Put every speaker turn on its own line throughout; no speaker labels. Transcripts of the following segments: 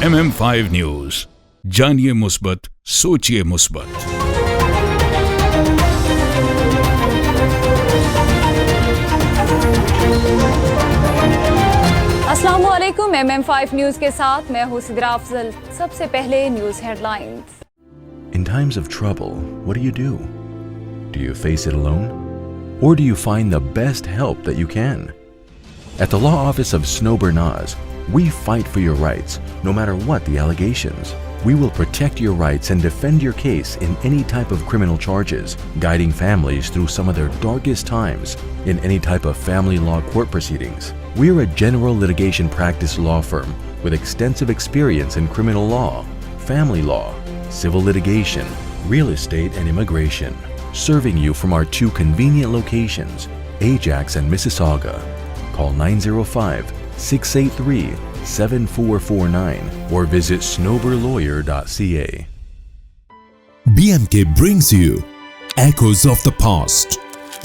MM5 news, जानिए मुस्बत, सोचिए मुस्बत।
अस्सलामुअलैकुम, MM5 न्यूज के साथ मैं हूं सिद्रा अफजल। सबसे पहले news headlines.
In times of trouble, what do? Do you face it alone? Or do you find the best help that you can? At the law office of Snow Bernaz, we fight for your rights, no matter what the allegations. We will protect your rights and defend your case in any type of criminal charges, guiding families through some of their darkest times in any type of family law court proceedings. We are a general litigation practice law firm with extensive experience in criminal law, family law, civil litigation, real estate, and immigration, serving you from our two convenient locations, Ajax and Mississauga. Call 905-683-7449 or visit snowberlawyer.ca.
BMK brings you Echoes of the Past,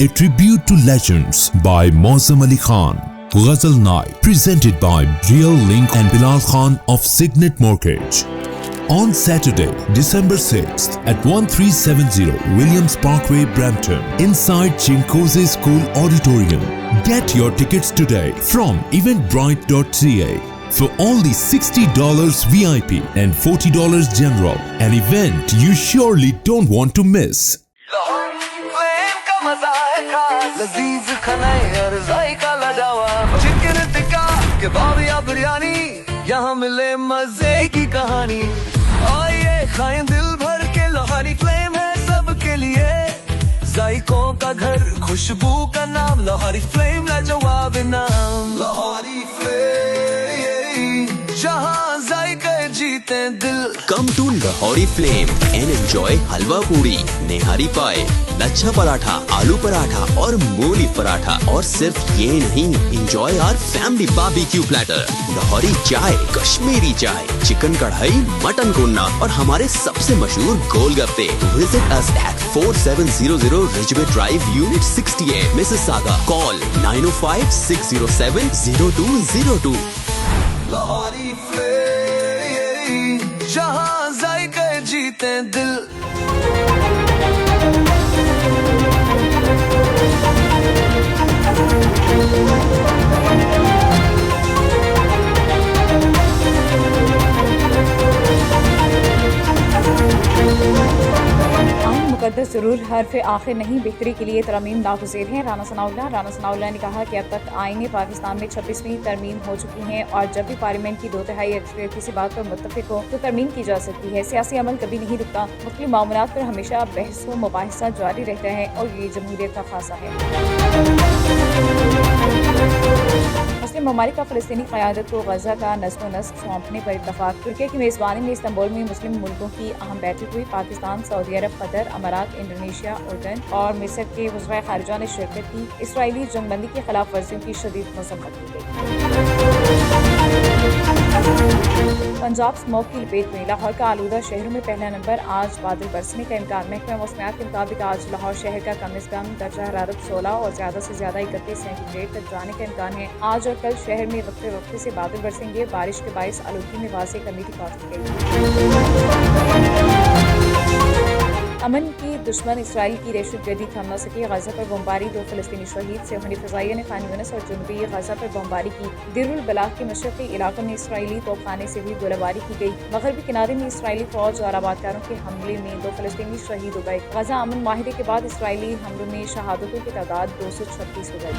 a tribute to legends by Mozam Ali Khan. Ghazal Night, presented by Real Link and Bilal Khan of Signet Mortgage. On Saturday, December 6th at 1370 Williams Parkway, Brampton, inside Chincoze School Auditorium. Get your tickets today from eventbrite.ca for only $60 VIP and $40 general. An event you surely don't want to miss.
यहाँ मिले मजे की कहानी, आइए खाएं दिल भर के। लोहारी फ्लेम है सबके लिए, जायकों का घर, खुशबू का नाम। लोहारी फ्लेम लाजवाब नाम। लोहारी फ्लेम, जहाँ जायके जीते दिल।
Come to Lahori Flame and enjoy हलवा पूरी, नेहारी पाए, लच्छा पराठा, आलू पराठा और मूली पराठा। और सिर्फ ये नहीं, enjoy our family barbecue platter, Lahori चाय, कश्मीरी चाय, चिकन कढ़ाई, मटन कोन्ना और हमारे सबसे मशहूर गोलगप्पे। Visit us at 4700 Ridgeway Drive, Unit 68, Mississauga. Call 905-607-0202.
Lahori flame, जहाँ जायके जीते दिल।
मुकद्दस जरूर हर्फ आखिर नहीं, बेहतरी के लिए तरमीम नागुज़ेर हैं। राना सनाउल्लाह ने कहा कि अब तक आईने पाकिस्तान में 26वीं तरमीम हो चुकी हैं और जब भी पार्लियामेंट की 2/3 अक्सरियत किसी बात पर मुत्तफिक हो तो तरमीम की जा सकती है। सियासी अमल कभी नहीं रुकता, मुख्तलिफ मामलात पर हमेशा बहस व मुबाहिसा जारी रहता है और ये जमहूरियत का खासा है। मुस्लिम ममालिक का फ़लस्तीनी क़यादत को गज़ा का नस्ब व नस्क सौंपने पर इत्तफ़ाक़। तुर्की की मेज़बानी में इस्तांबुल में मुस्लिम मुल्कों की अहम बैठक हुई। पाकिस्तान, सऊदी अरब, कतर, अमारात, इंडोनेशिया, उर्दन और मिस्र के वज़राए ख़ारिजा ने शिरकत की। इसराइली जंगबंदी की खिलाफ वर्जियों की शदीद मज़म्मत की गई। पंजाब स्मोक की लपेट में, लाहौर का आलूदा शहरों में पहला नंबर। आज बादल बरसने का इम्कान। महकमा मौसमियात के मुताबिक आज लाहौर शहर का कम से कम दर्जा हरारत 16 और ज़्यादा से ज़्यादा 31 सेंटीग्रेड तक जाने का इम्कान है। आज और कल शहर में वक्फे से बादल बरसेंगे। बारिश के बायस आलूगी में वाज़ेह कमी रिकॉर्ड की गई। अमन की दुश्मन इसराइल की दहशत गर्दी थम न सकी। गजा पर बमबारी, 2 फ़लस्तीनी शहीद। सेहनी फ़ज़ाइया ने खान यूनिस और जनूबी गजा पर बमबारी की। दिरुल बलाग के मशरक़ी इलाकों में इसराइली तोपखाने से भी गोलाबारी की गई। मगरबी किनारे में इसराइली फ़ौज और आबादकारों के हमले में 2 फ़लस्तीनी शहीद हो गए। गजा अमन माहिदे के बाद इसराइली हमलों में शहादतों की तादाद 236 हो गई।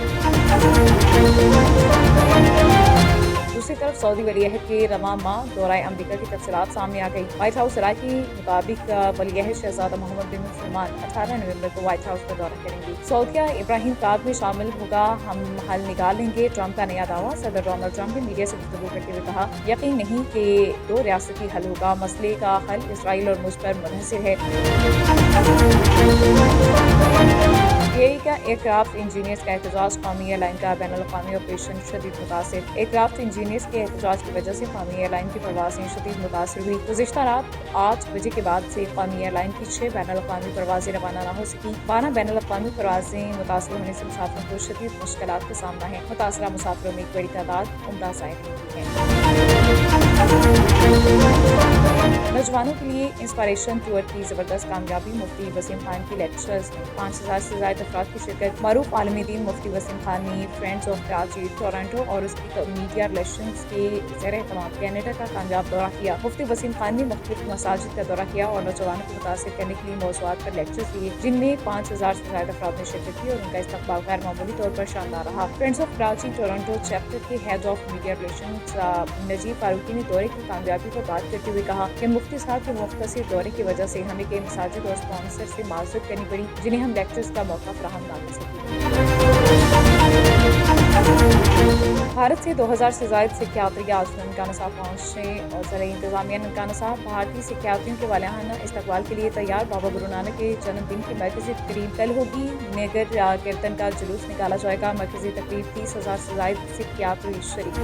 दूसरी तरफ सऊदी वलीअहद के रवा माह दौरा अमरीका की तफसीलात सामने आ गई। व्हाइट हाउस राय के मुताबिक वलीअहद शहजादा मोहम्मद बिन सलमान 18 नवंबर को व्हाइट हाउस का दौरा करेंगे। सऊदिया इब्राहिम काग में शामिल होगा, हम हल निकाल लेंगे, ट्रंप का नया दावा। सदर डोनाल्ड ट्रंप ने मीडिया से गुफ्तगू करते हुए कहा, यकीन नहीं कि 2 रियासती हल होगा, मसले का हल इसराइल और मुझ पर मुनहसर है। यूएई का एयरक्राफ्ट इंजीनियर्स का एहतजाज, कौमी एयरलाइन का बैनुल-अक़वामी ऑपरेशन शदीद मुतासिर। एयरक्राफ्ट इंजीनियर्स के एहतजाज की वजह से कौमी एयरलाइन की परवाजें शदीद मुतासिर हुई। गुज़िश्ता रात 8 बजे के बाद से कौमी एयरलाइन की 6 बैनुल-अक़वामी परवाजें रवाना न हो सकी। 12 बैनुल-अक़वामी परवाजें मुतासिर होने से मुसाफिरों को शदीद मुश्किलात का सामना है। मुतासरा मुसाफिरों में एक बड़ी तादाद उम्रा ज़ायरीन की है। नौजवानों के लिए इंस्पायरेशन टूर की जबरदस्त कामयाबी। मुफ्ती वसीम खान की लेक्चर्स में 5000 से ज्यादा अफराद की शिरकत। मारूफ आलमी दीन मुफ्ती वसीम खान ने फ्रेंड्स ऑफ कराची, टोरंटो और उसकी मीडिया रिलेशंस के ज़ेर एहतमाम कैनेडा का कामयाब दौरा किया। मुफ्ती वसीम खान ने मुख्तलिफ मसाजिद का दौरा किया और नौजवानों को मुतासिर करने के लिए मौज़ूआत पर लेक्चर्स दिए, जिनमें 5000 से ज्यादा अफराद ने शिरकत की और उनका इस्तकबाल गैर मामूली तौर पर शानदार रहा। Friends of Karachi Toronto chapter के head of media relations Najeeb Farooqui ने दौरे की कामयाबी पर बात करते हुए कहा कि मुफ्ती साहब के मुख्तसर दौरे की वजह से हमें कई मसाजिद और स्पॉन्सर से माज़रत करनी पड़ी, जिन्हें हम लेक्चर्स का मौका फराहम ना कर सके। भारत से 2000 से ज्यादा सिक्यात्री आज ननकाना साहब पहुँचे और ज़िला इंतजामिया ननकाना साहब भारतीय सिक्यात्रियों के वालियाना इस्तकबाल के लिए तैयार। बाबा गुरु नानक के जन्मदिन की मरकजी तकरीब कल होगी। नगर कीर्तन का जुलूस निकाला जाएगा। मरकजी तकरीब 30,000 से ज्यादा सिक्यात्री शरीक।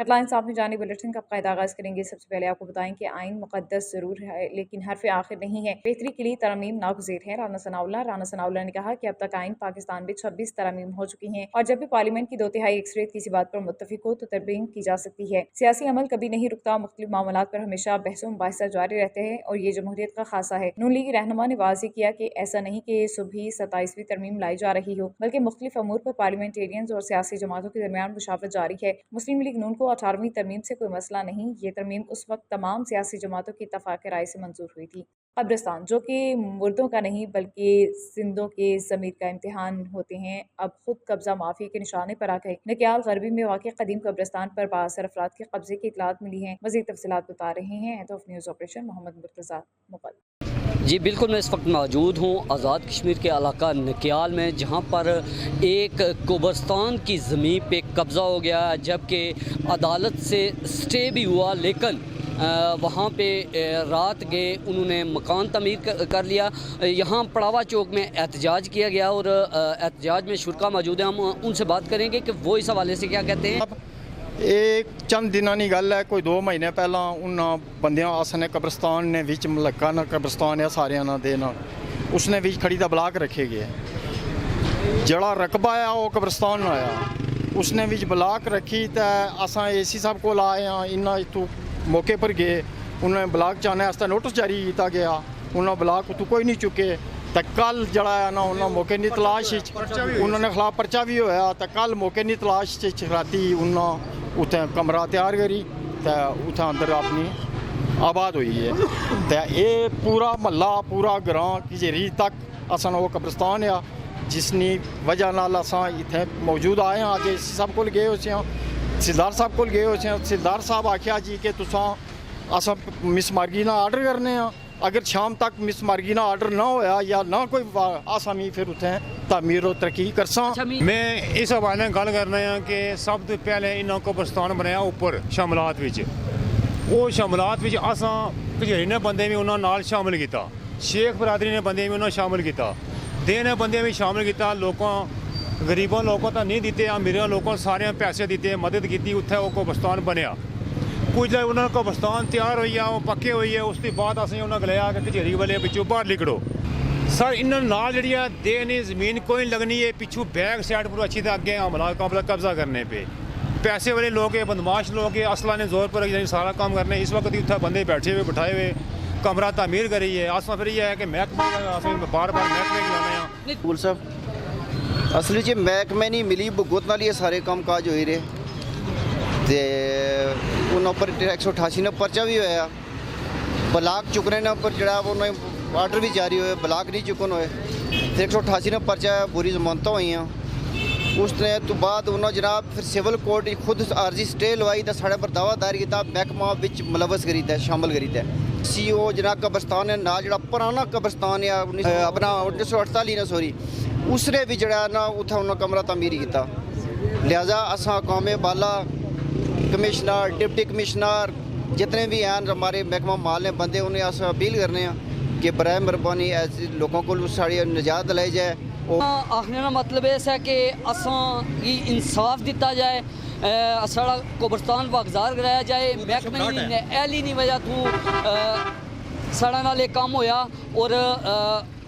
हेडलाइंस आपने जाने बुलेटिन का कायदा आगाज करेंगे। सबसे पहले आपको बताएं कि आइन मुकद्दस जरूर है लेकिन हरफ आखिर नहीं है। बेहतरी के लिए तरमीम नागुज़ीर है। राना सनाउल्लाह ने कहा कि अब तक आइन पाकिस्तान में 26 तरमीम हो चुकी हैं और जब भी पार्लियामेंट की 2/3 अक्सरियत किसी बात पर मुत्तफिक हो तो तरमीम की जा सकती है। सियासी अमल कभी नहीं रुकता। मुख्तलिफ मामलात पर हमेशा बहस मुबाहिसा जारी रहते हैं और ये जमहूरियत का खासा है। नून लीग रहनुमा ने वाज़ेह किया कि ऐसा नहीं कि सुबह 27वीं तरमीम लाई जा रही हो, बल्कि मुख्तलिफ अमूर पर पार्लियामेंटेरियंस और सियासी जमातों के दरमियान मुशावरत जारी है। मुस्लिम लीग नून को 18वीं तरमीम से कोई मसला नहीं। ये तरमीम उस वक्त तमाम सियासी जमातों की इत्तफाक राय से मंजूर हुई थी। कब्रिस्तान जो कि मुर्दों का नहीं बल्कि जिंदों के ज़मीर का इम्तिहान होते हैं, अब खुद कब्जा माफी के निशाने पर आ गए। नकियाल गरबी में वाक़ कदीम कब्रिस्तान पर बासर अफराद के कब्जे की इतलात मिली है। मज़ीद तफसीलात बता रहे हैं head of news operation Mohammad Murtaza Mughal.
जी बिल्कुल, मैं इस वक्त मौजूद हूँ आज़ाद कश्मीर के इलाका नकियाल में, जहाँ पर एक कब्रिस्तान की ज़मीन पे कब्ज़ा हो गया, जबकि अदालत से स्टे भी हुआ, लेकिन वहाँ पे रात गए, उन्होंने मकान तमीर कर लिया। यहाँ पड़ावा चौक में एहतजाज किया गया और एहतजाज में शुरका मौजूद हैं। हम उनसे बात करेंगे कि वो इस हवाले से क्या कहते हैं।
एक चंद दिनों की गल है, कोई 2 महीने पहला उन्होंने बंदियां असने कब्रिस्तान ने विच मलक्का ना कब्रिस्तान है सारिया ना देना उसने विच खड़ी दा ब्लाक रखे गए। जड़ा रकबा है वो कब्रिस्तान आया, उसने विच ब्लाक रखी तो असा AC साहब को आए हाँ, इन्ना इतों मौके पर गए, उन्होंने ब्लाक चाने वास्ते नोटिस जारी किया गया, उन्होंने ब्लाक उतों कोई नहीं चुके। तो कल जड़ा है ना उन्होंने मौके की तलाश उन्होंने खिलाफ पर्चा भी होया। तो कल मौके की तलाश राती उन्होंने उत्थे कमरा तैयार करी तो उत्थे अंदर अपनी आबाद हुई है। तो ये पूरा महल्ला पूरा ग्रां किजेरी तक असन वो कब्रिस्तान आ, जिसनी वजह नाल असां इत्थे मौजूद आए हैं। अज AC साहब को गए उसे सिलदार साहब को गए उसे सिलदार साहब आख्या जी कि तुसां असां मिस मार्गी ना आर्डर करने हैं, अगर शाम तक मिस मार्गी ना आर्डर ना होया या ना कोई आसामी फिर उत्थे तामीर और तरक्की करसा।
मैं इस हवाले गल करना है कि सब तो पहले इन्हों कब्रिस्तान बनाया उपर शामलात विच, वो शामलात विच असां कचेरी ने बंदे भी उन्होंने नाल शामिल किया, शेख बरादरी ने बंदे भी उन्होंने शामिल किया, दे ने बंदे भी शामिल किया। लोगों गरीबों लोगों तो नहीं दिते, अमीरों लोगों सारे पैसे दिते, मदद की, उत्थे वो कब्रिस्तान बनया। कुछ जब उन्होंने कब्रिस्तान तैयार हुई है, वो पक्के हुई है, उसके बाद असें उन्होंने गलाया कि कचेरी वाले पिछू बाहर निकलो। सर इन्होंने नाल जी दे नहीं, जमीन कोई लगनी है, पिछू बैक साइड पर अच्छी तरह अगे हमला कब्जा करने पे पैसे वाले लोग है, बदमाश लोग है, असला ने जोर पर सारा काम करने। इस वक्त उत्थे बंदे बैठे हुए बिठाए हुए, कमरा तामीर करी है। आसमा फिर यह है कि महकमे बार बार महकमे लाने
स्कूल साहब असली च महकमे नहीं मिली, भुगत नाल ये सारे काम काज हो रहे। तो उन्होंने पर 188 ने पर्चा भी होया, ब्लाक चुकने ने पर जड़ा उन्होंने आर्डर भी जारी हुए, ब्लाक नहीं चुकन हुए। 188 ने पर्चा बुरी जमानत हुई, उसने तो बाद उन्होंने जनाब फिर सिविल कोर्ट खुद आर्जी स्टे लवाई तो साढ़े पर दावा दायर किया, महकमा विच मुलवस करी दिया, शामिल करी दिया। CO जनाब कब्रिस्तान है ना, जो पुराना कब्रिस्तान है अपना 1948 ने सॉरी, उसने भी जड़ा ना उत्थे उन्होंने कमरा तमीर किया। लिहाजा असा कौमे बाला कमिश्नर डिप्टी कमिश्नर जितने भी हैं हमारे महकमा माल ने बंदे, उन्हें अस अपील करने हैं कि बराए मेहरबानी ऐसे लोगों को साड़ी निजात दिलाई जाए।
आखने का मतलब है कि असां गी इंसाफ दिता जाए, सड़क कब्रस्तान वागजार कराया जाए महकमे ने एली नहीं वजह तू सड़ा नाल काम होया और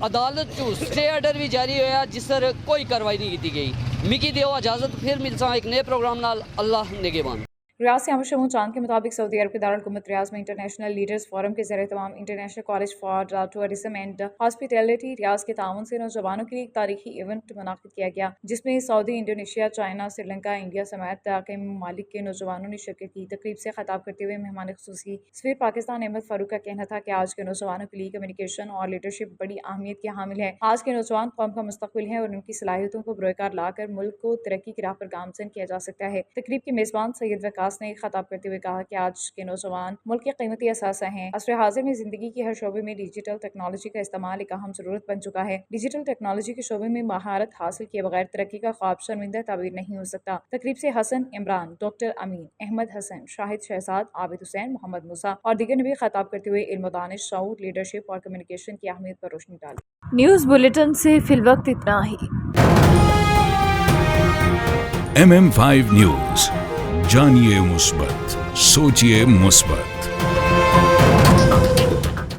अदालत चू स्टे आर्डर भी जारी होया जिस पर कोई कार्रवाई नहीं की गई। मिकी दियो इजाज़त फिर मिलसा एक नए प्रोग्राम नाल अल्लाह निगहबान।
रियाज से अमर शमून चांद के मुताबिक सऊदी अरब के दारुल हुकूमत रियाज में इंटरनेशनल लीडर्स फोरम के ज़रिए तमाम international college for tourism and hospitality रियाज के ताउन से नौजवानों के लिए एक तारीखी इवेंट मुनाकिद किया गया जिसमें Saudi, Indonesia, China, Sri Lanka, India समेत कई ममालिक के नौजवानों ने शिरकत की। तकरीब से खिताब करते हुए मेहमान खुसूसी सफीर पाकिस्तान अहमद फारूक का कहना था कि आज के नौजवानों के लिए कम्युनिकेशन और लीडरशिप बड़ी अहमियत की हामिल है। आज के नौजवान कौम का मुस्तकबिल है और उनकी सलाहियतों को बरोकार लाकर मुल्क को तरक्की की राह पर गामजन किया जा सकता है। तकरीब के मेज़बान सैयद वकास ने खिताब करते हुए कहा कि आज के नौजवान मुल्क के कीमती असासा हैं। असर हाजिर में जिंदगी के हर शोबे में डिजिटल टेक्नोलॉजी का इस्तेमाल एक अहम जरूरत बन चुका है। डिजिटल टेक्नोलॉजी के शोबे में महारत हासिल किए बगैर तरक्की का ख्वाब शर्मिंदा ताबीर नहीं हो सकता। तकरीब से हसन इमरान, डॉक्टर अमीन, अहमद हसन, शाहिद शहजाद, आबिद हुसैन, मोहम्मद मूसा और दीगर ने भी खिताब करते हुए इल्म दानिश, शऊर, लीडरशिप और कम्युनिकेशन की अहमियत पर रोशनी डाली।
न्यूज़ बुलेटिन से फिलवक्त इतना ही।
MM5 न्यूज, जानिए मुस्बत, सोचिए मुस्बत।